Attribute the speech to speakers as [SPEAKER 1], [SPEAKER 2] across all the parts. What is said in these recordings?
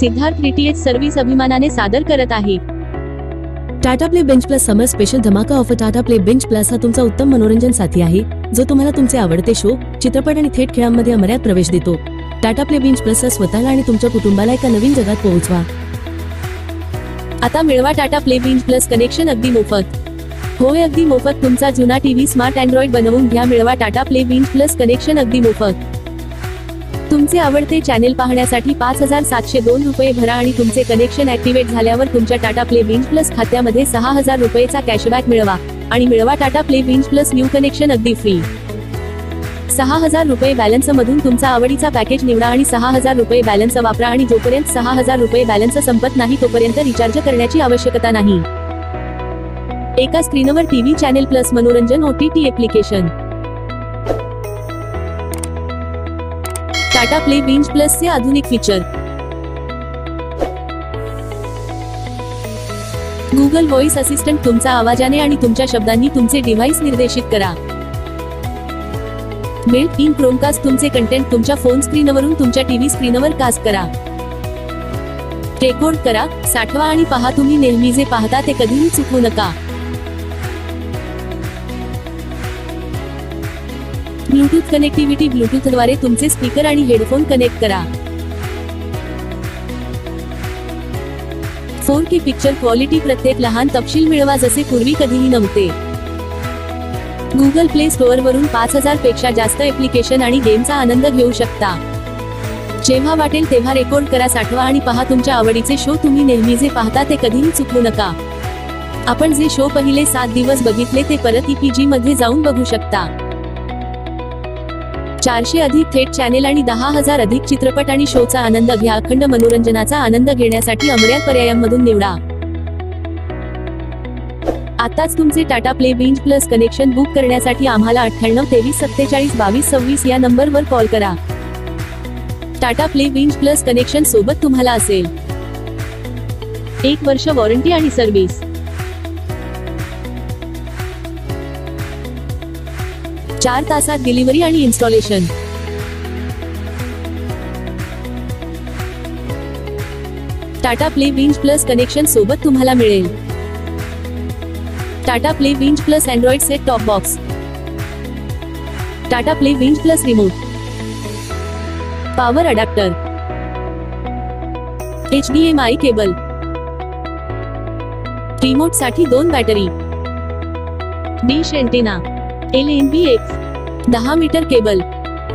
[SPEAKER 1] Siddharth DTH service अभिमानाने सादर करत आहे
[SPEAKER 2] टाटा प्ले बेंच प्लस समर स्पेशल धमाका offer. Tata Play Binge plus हा तुमचा उत्तम मनोरंजन साथी आहे, जो तुम्हाला तुमचे आवडते शो, चित्रपट आणि थेट खेळांमध्ये अमर्याद प्रवेश देतो। टाटा प्ले बेंच प्लस स्वतःला आणि तुमच्या कुटुंबाला एका नवीन जगात पोहोचवा।
[SPEAKER 1] आता मिळवा Tata Play Binge Plus connection अगदी मोफत। होय, अगदी मोफत। तुमचा जुना टीव्ही स्मार्ट अँड्रॉइड बनवून घ्या। मिळवा Tata Play Binge Plus connection अगदी मोफत। तुमचे आवडते चॅनेल पाहण्यासाठी 5702 रुपये भरा आणि तुमचे कनेक्शन ऍक्टिव्हेट झाल्यावर तुमच्या टाटा प्ले बेंच प्लस खात्यामध्ये 6000 रुपयेचा कॅशबॅक मिळवा आणि मिळवा Tata Play Binge plus new connection अगदी फ्री। 6000 रुपये बॅलन्स मधून तुमचा आवडीचा पॅकेज निवडा आणि 6000 रुपये बॅलन्स वापरा आणि जोपर्यंत 6000 रुपये बॅलन्स संपत नाही तोपर्यंत रिचार्ज करण्याची आवश्यकता नाही। एका स्क्रीनवर टीव्ही चॅनेल प्लस मनोरंजन OTT application. Tata Play Binge plus चे आधुनिक फीचर। गूगल व्हॉइस असिस्टंट तुमचा आवाजाने आणि तुमच्या शब्दांनी तुमचे डिव्हाइस निर्देशित करा। बिल्ट इन क्रोमकास्ट तुमचे कंटेंट तुमच्या फोन स्क्रीनवरून तुमच्या टीव्ही स्क्रीनवर कास्ट करा। रेकॉर्ड करा, साठवा आणि पहा। तुम्ही नेहमी जे पाहता ते कधीही चुकवू नका। ब्लूटूथ कनेक्टिव्हिटी ब्लूटूथद्वारे तुमचे स्पीकर आणि हेडफोन कनेक्ट करा। 4K पिक्चर क्वालिटी प्रत्येक लहान तपशील मिळवा जसे पूर्वी कधीही नव्हते। गुगल प्ले स्टोअर वरून 5000 पेक्षा जास्त ऍप्लिकेशन आणि गेमचा आनंद घेऊ शकता। जेव्हा वाटेल तेव्हा रेकॉर्ड करा, साठवा आणि पहा तुमच्या आवडीचे शो। तुम्ही नेहमी जे पाहता ते कधीही चुकवू नका। आपण जे शो पहिले 7 दिवस बघितले ते परत EPG मध्ये जाऊन बघू शकता। 400 अधिक थेट चॅनेल आणि 10,000 अधिक चित्रपट आणि शोचा आनंद घ्या। अखंड मनोरंजनाचा आनंद घेण्यासाठी अमर्याद पर्यायांमधून निवडा। आताच तुमचे Tata Play Binge Plus connection book करण्यासाठी आम्हाला 98 23 47 22 26 या नंबरवर कॉल करा। Tata Play Binge Plus connection सोबत तुम्हाला असेल 1 वर्ष वॉरंटी आणि सर्व्हिस, 4 तासात डिलिव्हरी आणि installation. Tata Play Binge Plus connection सोबत तुम्हाला मिळेल Tata Play Binge Plus Android set top box, Tata Play Binge Plus remote, power adapter, HDMI cable, remote साठी 2 battery, dish antenna, LNBX 10 metre cable,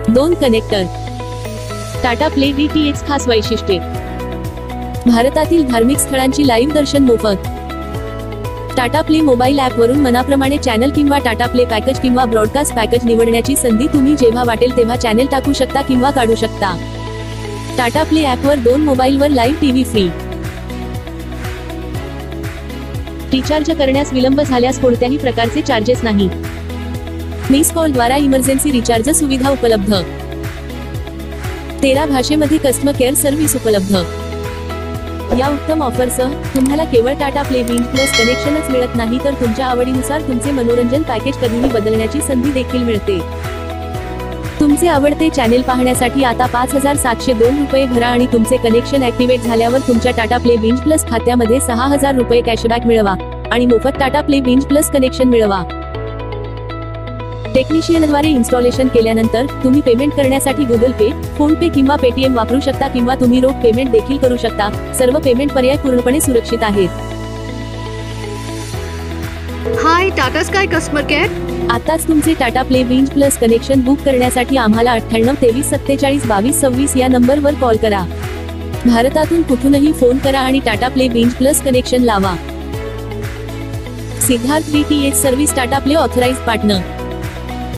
[SPEAKER 1] 2 connector. Tata Play DTH खास वैशिष्ट्ये: भारतातील धार्मिक स्थळांची लाईव्ह दर्शन मोफत। टाटा प्ले मोबाईल ऍप वरून मनाप्रमाणे चॅनल किंवा टाटा प्ले पॅकेज किंवा ब्रॉडकास्ट पॅकेज निवडण्याची संधी। तुम्ही जेव्हा वाटेल तेव्हा चॅनल टाकू शकता किंवा काढू शकता। टाटा प्ले ऍप वर 2 मोबाईलवर लाईव्ह टीव्ही फ्री। रिचार्ज करण्यास विलंब झाल्यास कोणत्याही प्रकारचे चार्जेस नाही। मिस कॉल द्वारा इमर्जन्सी रिचार्ज सुविधा उपलब्ध। 13 भाषेमध्ये कस्टमर केअर सर्व्हिस उपलब्ध। या उत्तम ऑफरसह तुम्हाला केवळ टाटा प्ले बेंच प्लस कनेक्शनच मिळत नाही तर तुमच्या आवडीनुसार तुमचे मनोरंजन पॅकेज कधीही बदलण्याची संधी देखील मिळते। तुमचे आवडते चॅनेल पाहण्यासाठी आता 5702 रुपये भरा आणि तुमचे कनेक्शन ऍक्टिव्हेट झाल्यावर तुमच्या टाटा प्ले बेंच प्लस खात्यामध्ये 6000 रुपये कॅशबॅक मिळवा आणि मोफत Tata Play Binge Plus connection मिळवा। टेक्निशियनद्वारे इन्स्टॉलेशन केल्यानंतर तुम्ही पेमेंट करण्यासाठी गुगल पे, फोन पे किंवा पेटीएम वापरू शकता किंवा तुम्ही रोख पेमेंट देखील करू शकता। सर्व पेमेंट पर्याय पूर्णपणे सुरक्षित आहेत।
[SPEAKER 3] हाय टाटा स्काय कस्टमर केअर।
[SPEAKER 1] आताच तुमचे Tata Play Binge Plus connection book करण्यासाठी आम्हाला 98 23 47 22 26 या नंबरवर कॉल करा। भारतातून कुठूनही फोन करा आणि Tata Play Binge Plus connection लावा। Siddharth DTH service Tata Play authorised partner.